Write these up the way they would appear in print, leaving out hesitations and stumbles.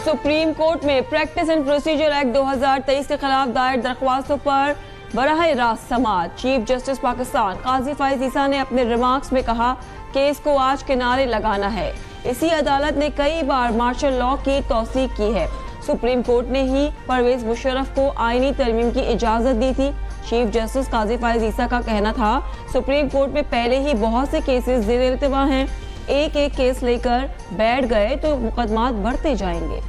Supreme court में practice and procedure act 2023 के खिलाफ दायर दरख्वास्तों पर बराह रास्त समाअत। चीफ जस्टिस पाकिस्तान काजी फाइज ईसा ने अपने रिमार्क्स में कहा केस को आज किनारे लगाना है। इसी अदालत ने कई बार मार्शल लॉ की तौसीक की है। सुप्रीम कोर्ट ने ही परवेज मुशर्रफ को आईनी तरमीम की इजाजत दी थी। चीफ जस्टिस काजी फाइज ईसा का कहना था सुप्रीम कोर्ट में पहले ही बहुत से केसेस ज़ेर इल्तिवा हैं, एक एक केस लेकर बैठ गए तो मुकदमात बढ़ते जाएंगे।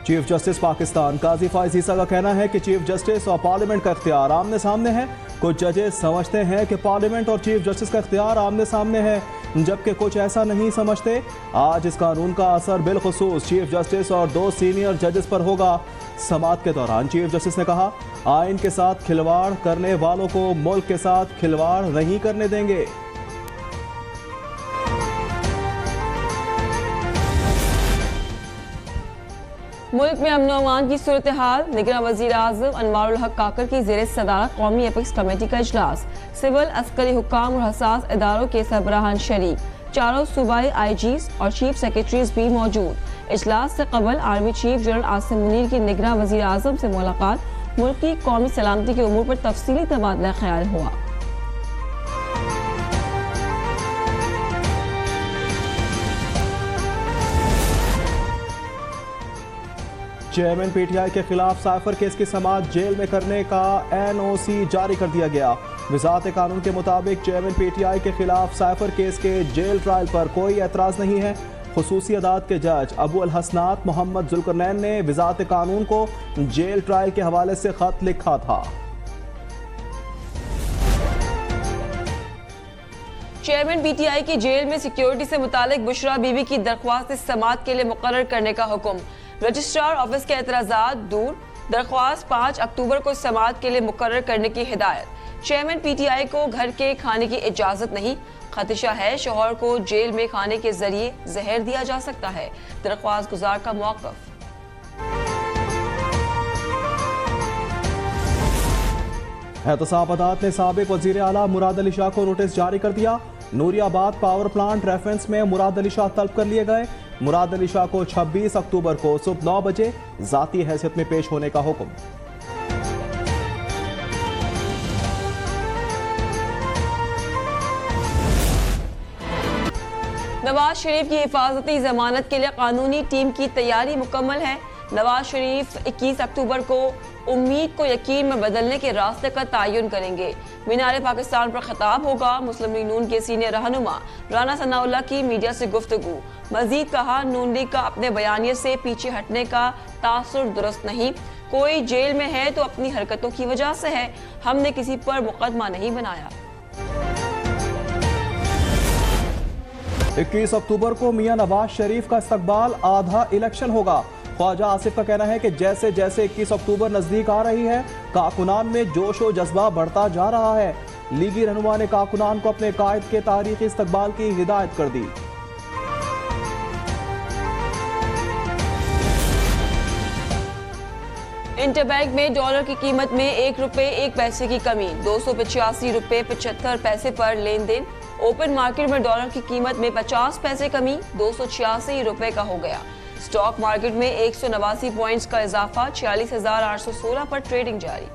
चीफ जस्टिस पाकिस्तान काजी फाइज ईसा का कहना है कि चीफ जस्टिस और पार्लियामेंट का इख्तियार आमने सामने है। कुछ जजेस समझते हैं कि पार्लियामेंट और चीफ जस्टिस का इख्तियार आमने सामने है, जबकि कुछ ऐसा नहीं समझते। आज इस कानून का असर बिलखुसूस चीफ जस्टिस और 2 सीनियर जजेस पर होगा। समाअत के दौरान चीफ जस्टिस ने कहा आइन के साथ खिलवाड़ करने वालों को मुल्क के साथ खिलवाड़ नहीं करने देंगे। मुल्क में अमन अमान की सूरत हाल। निगरान वज़ीर आज़म अनवारुल हक काकर की ज़ेर सदारत कौमी एपिक्स कमेटी का इजलास। सिविल अस्करी हुक्काम और हसास इदारों के सरबराहान शरीक। 4 सूबाई IGs और चीफ सेक्रेटरीज भी मौजूद। इजलास से कबल army chief general Asim Munir की निगरान वज़ीर आज़म से मुलाकात। मुल्क की कौमी सलामती के उमूर पर तफसीली तबादला ख्याल हुआ। चेयरमैन PTI के खिलाफ साइफर केस की समाअत जेल में करने का NOC जारी कर दिया गया। वज़ारत कानून के मुताबिक चेयरमैन PTI के खिलाफ साइफर केस के जेल ट्रायल पर कोई एतराज़ नहीं है। खुसूसी अदालत के जज अबू अल हसनात मोहम्मद जुल्करनैन ने वज़ारत कानून को जेल ट्रायल के हवाले से खत लिखा था। चेयरमैन PTI की जेल में सिक्योरिटी से मुतालिक बुशरा बीवी की दरख्वास्त समाअत के लिए मुकर्रर करने का हुक्म। रजिस्ट्रार ऑफिस के एतराज़ात दूर। दरख्वास्त 5 अक्टूबर को समाअत के लिए मुकर्रर करने की हिदायत। चेयरमैन PTI को घर के खाने की इजाजत नहीं। खदशा है शौहर को जेल में खाने के जरिए जहर दिया जा सकता है। दरख्वास्त गुजार का मौक़िफ़। एहतसाब अदालत ने साबिक वज़ीर आला मुराद अली शाह को नोटिस जारी कर दिया। नूरियाबाद पावर प्लांट रेफरेंस में मुराद अली शाह तलब कर लिए गए। मुराद अली शाह को 26 अक्टूबर को सुबह 9 बजे जाती हैसियत में पेश होने का हुक्म। नवाज शरीफ की हिफाजती जमानत के लिए कानूनी टीम की तैयारी मुकम्मल है। नवाज शरीफ 21 अक्टूबर को उम्मीद को यकीन में बदलने के रास्ते का तयन करेंगे। मीनार पाकिस्तान पर खिताब होगा। मुस्लिम लीग नून के सीनियर रहनुमा राना सनाउल्लाह की मीडिया से गुफ्तगू। मजीद कहा नून लीग का अपने बयानिए से पीछे हटने का तासुर दुरुस्त नहीं। कोई जेल में है तो अपनी हरकतों की वजह से है, हमने किसी पर मुकदमा नहीं बनाया। 21 अक्टूबर को मियां नवाज शरीफ का इस्तकबाल आधा इलेक्शन होगा। ख्वाजा आसिफ का कहना है कि जैसे जैसे 21 अक्टूबर नजदीक आ रही है कारकुनान में जोश और जज्बा बढ़ता जा रहा है। लीगी रहनुमा ने कारकुनान को अपने कायद के तारीखी इस्तकबाल की हिदायत कर दी। इंटरबैंक में डॉलर की कीमत में 1 रुपए 1 पैसे की कमी। 285 रुपए 75 पैसे पर लेन देन। ओपन मार्केट में डॉलर की कीमत में 50 पैसे कमी 286 रुपए का हो गया। स्टॉक मार्केट में 189 पॉइंट्स का इजाफा 46,816 पर ट्रेडिंग जारी।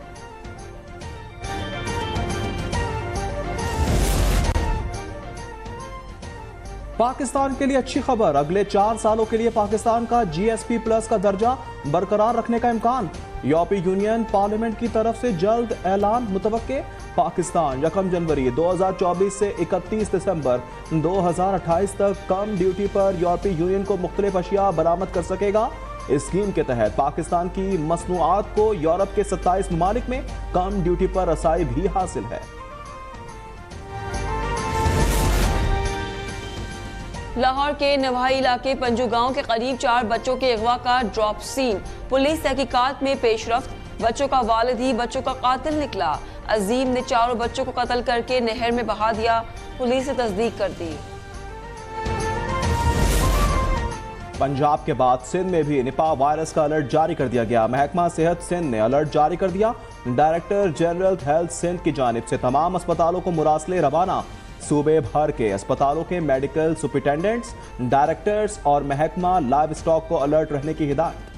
पाकिस्तान के लिए अच्छी खबर, अगले 4 सालों के लिए पाकिस्तान का GSP+ का दर्जा बरकरार रखने का इम्कान। यूरोपीय यूनियन पार्लियामेंट की तरफ से जल्द ऐलान मुतवक्के। पाकिस्तान 1 जनवरी 2024 से 31 दिसंबर 2028 तक कम ड्यूटी पर यूरोपीय यूनियन को मुख्तलिफ अशिया बरामद कर सकेगा। इस स्कीम के तहत पाकिस्तान की मसनूआत को यूरोप के 27 ममालिक में कम ड्यूटी पर रसाई भी हासिल है। लाहौर के नवाही इलाके पंजू गांव के करीब 4 बच्चों के अगवा का ड्रॉप सीन। पुलिस तहकीकात में पेशरफ्त। बच्चों का वालिद ही बच्चों का कातिल निकला। अजीम ने 4 बच्चों को कत्ल करके नहर में बहा दिया। पुलिस ने तस्दीक कर दी। पंजाब के बाद सिंध में भी निपाह वायरस का अलर्ट जारी कर दिया गया। महकमा सेहत सिंध ने अलर्ट जारी कर दिया। डायरेक्टर जनरल हेल्थ सिंध की जानिब से तमाम अस्पतालों को मुरासले रवाना। सूबे भर के अस्पतालों के मेडिकल सुपरिटेंडेंट्स, डायरेक्टर्स और महकमा लाइव स्टॉक को अलर्ट रहने की हिदायत।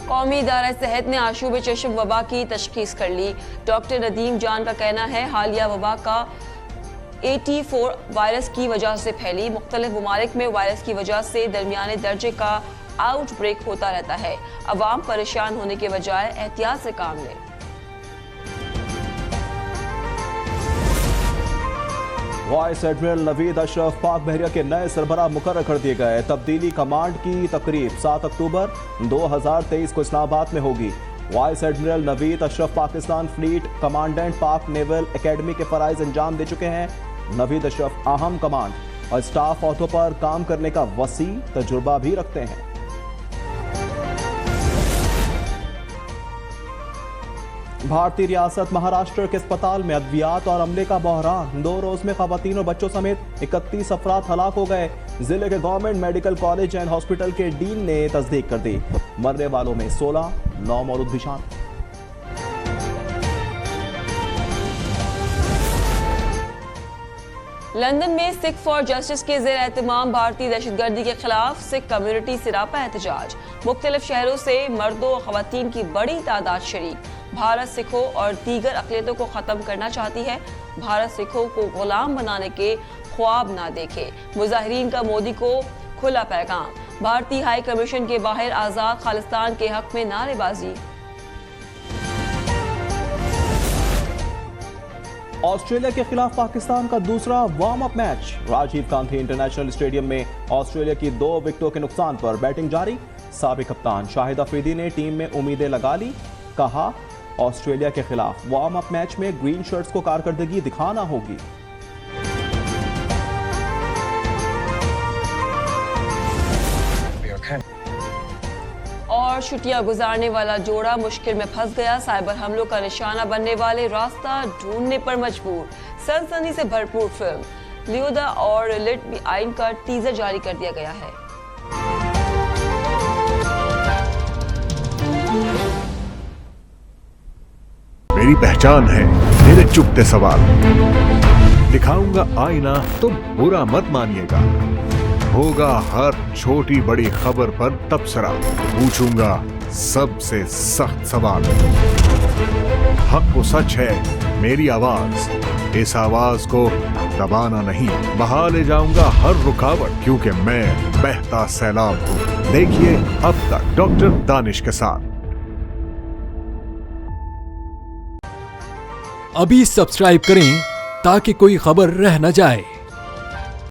कौमी इदारा सेहत ने आशूब चश्म वबा की तशखीस कर ली। डॉक्टर नदीम जान का कहना है हालिया वबा का 84 वायरस की वजह से फैली। मुख्तलिफ ममालिक में वायरस की वजह से दरमियाने दर्जे का आउटब्रेक होता रहता है। अवाम परेशान होने के बजाय एहतियात से काम लें। वाइस एडमिरल नवीद अशरफ पाक बहरिया के नए सरबराह मुकर्रर कर दिए गए। तब्दीली कमांड की तकरीब 7 अक्टूबर 2023 को इस्लामाबाद में होगी। Vice admiral Naveed Ashraf Pakistan fleet commandant पाक नेवल एकेडमी के फराइज अंजाम दे चुके हैं। नवीद अशरफ अहम कमांड और स्टाफ अहदों पर काम करने का वसी तजुर्बा भी रखते हैं। भारतीय रियासत महाराष्ट्र के अस्पताल में अद्वियात और अमले का बहरान। 2 रोज में खवातीन और बच्चों समेत 31 अफराद हलाक हो गए। जिले के government medical college and hospital के डीन ने तस्दीक कर दी। मरने वालों में 16 नौमौलूद भी शामिल। लंदन में सिख फॉर जस्टिस के ज़ेर एहतमाम भारतीय दहशतगर्दी के खिलाफ सिख कम्युनिटी सिरापा एहतजाज। मुख्तलिफ शहरों से मर्दों और खवातीन की बड़ी तादाद शरीक। भारत सिखों और दीगर अक़लियतों को ख़त्म करना चाहती है। भारत सिखों को गुलाम बनाने के ख्वाब ना देखे। मुजाहिरीन का मोदी को खुला पैगाम। भारतीय हाई कमीशन के बाहर आज़ाद खालिस्तान के हक में नारेबाजी। ऑस्ट्रेलिया के खिलाफ पाकिस्तान का दूसरा warm up match. Rajiv Gandhi international stadium में ऑस्ट्रेलिया की 2 विकेटों के नुकसान पर बैटिंग जारी। साबिक कप्तान शाहिद अफरीदी ने टीम में उम्मीदें लगा ली। कहा ऑस्ट्रेलिया के खिलाफ वार्म अप मैच में ग्रीन शर्ट्स को कारकर्दगी दिखाना होगी। और छुट्टियां गुजारने वाला जोड़ा मुश्किल में फंस गया। साइबर हमलों का निशाना बनने वाले रास्ता ढूंढने पर मजबूर। सनसनी से भरपूर फिल्म लियोदा और लिट बी आइन का टीजर जारी कर दिया गया है। मेरी पहचान है मेरे चुपते सवाल। दिखाऊंगा आईना तो बुरा मत मानिएगा। होगा हर छोटी बड़ी खबर पर तबसरा। पूछूंगा सबसे सख्त सवाल। हक वो सच है मेरी आवाज। इस आवाज को दबाना नहीं, बहा ले जाऊंगा हर रुकावट, क्योंकि मैं बहता सैलाब हूँ। देखिए अब तक डॉक्टर दानिश के साथ। अभी सब्सक्राइब करें ताकि कोई खबर रह न जाए।